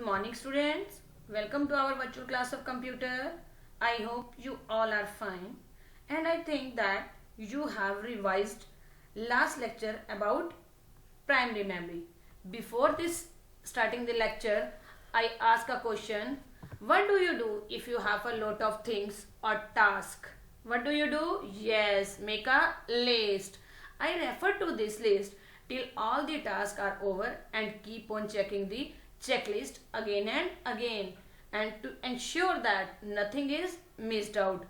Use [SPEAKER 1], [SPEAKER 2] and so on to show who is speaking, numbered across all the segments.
[SPEAKER 1] morning students. Welcome to our virtual class of computer. I hope you all are fine and I think that you have revised last lecture about primary memory. Before this starting the lecture, I ask a question. What do you do if you have a lot of things or task? What do you do? Yes, make a list. I refer to this list till all the tasks are over and keep on checking the checklist again and again, and to ensure that nothing is missed out.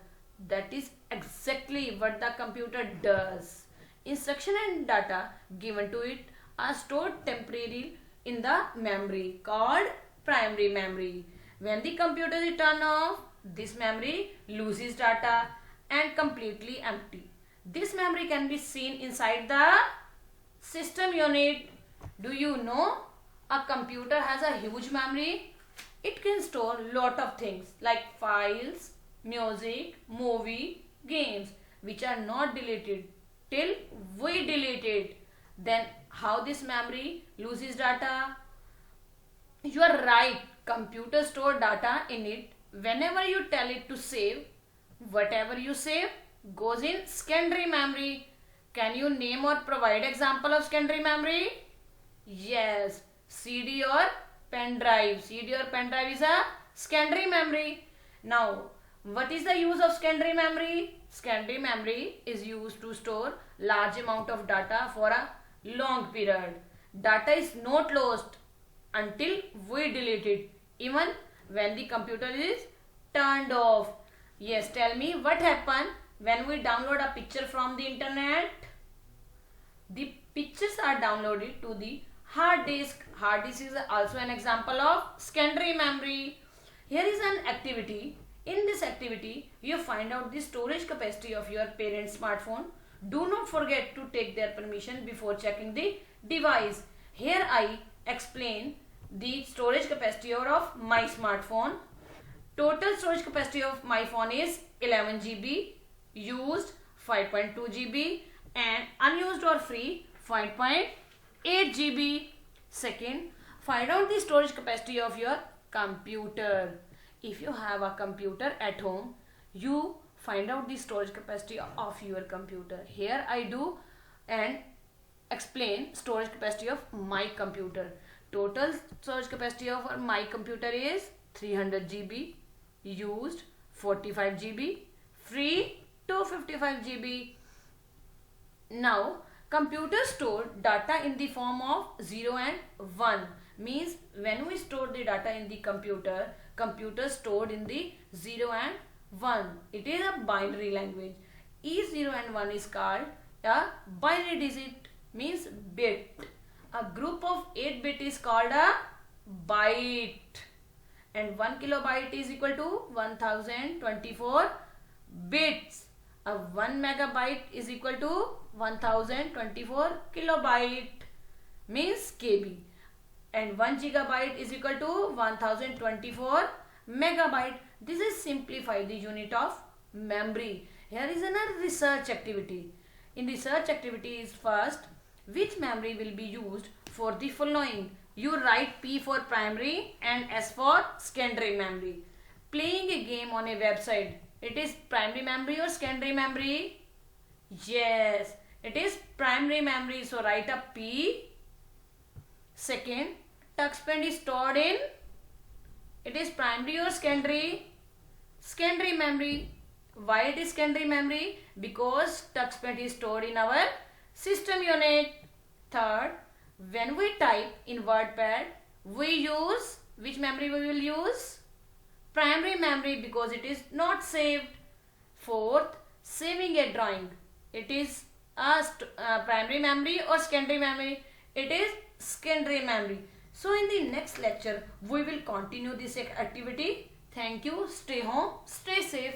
[SPEAKER 1] That is exactly what the computer does. Instruction and data given to it are stored temporarily in the memory called primary memory. When the computer is turned off, this memory loses data and completely empty. This memory can be seen inside the system unit. Do you know a computer has a huge memory? It can store lot of things like files, music, movie, games which are not deleted till we delete it. Then how this memory loses data? You are right. Computer store data in it whenever you tell it to save. Whatever you save goes in secondary memory. Can you name or provide example of secondary memory? Yes, CD or pen drive. CD or pen drive is a secondary memory. Now, what is the use of secondary memory? Secondary memory is used to store large amount of data for a long period. Data is not lost until we delete it, even when the computer is turned off. Yes, tell me what happened when we download a picture from the internet. The pictures are downloaded to the hard disk. Hard disk is also an example of secondary memory. Here is an activity. In this activity, you find out the storage capacity of your parent's smartphone. Do not forget to take their permission before checking the device. Here I explain the storage capacity of my smartphone. Total storage capacity of my phone is 11 GB, used 5.2 GB and unused or free 5.8 GB. Second, find out the storage capacity of your computer. If you have a computer at home, you find out the storage capacity of your computer. Here I do and explain storage capacity of my computer. Total storage capacity of my computer is 300 GB, used 45 GB, free 255 GB. Now, computer store data in the form of 0 and 1. Means when we store the data in the computer stored in the 0 and 1. It is a binary language. Each 0 and 1 is called a binary digit, means bit. A group of 8 bit is called a byte. And 1 kilobyte is equal to 1024 bits. A 1 megabyte is equal to 1024 kilobyte, means KB. And 1 gigabyte is equal to 1024 megabyte. This is simplify the unit of memory. Here is another research activity. In research activity is first, which memory will be used for the following? You write P for primary and S for secondary memory. Playing a game on a website, it is primary memory or secondary memory? Yes, it is primary memory. So write a P. Second, TuxPen is stored in, it is primary or secondary? Secondary memory. Why it is secondary memory? Because TuxPen is stored in our system unit. Third, when we type in WordPad, we use, which memory we will use? Primary memory, because it is not saved. Fourth, saving a drawing, it is a primary memory or secondary memory? It is secondary memory. So in the next lecture, we will continue this activity. Thank you. Stay home, stay safe.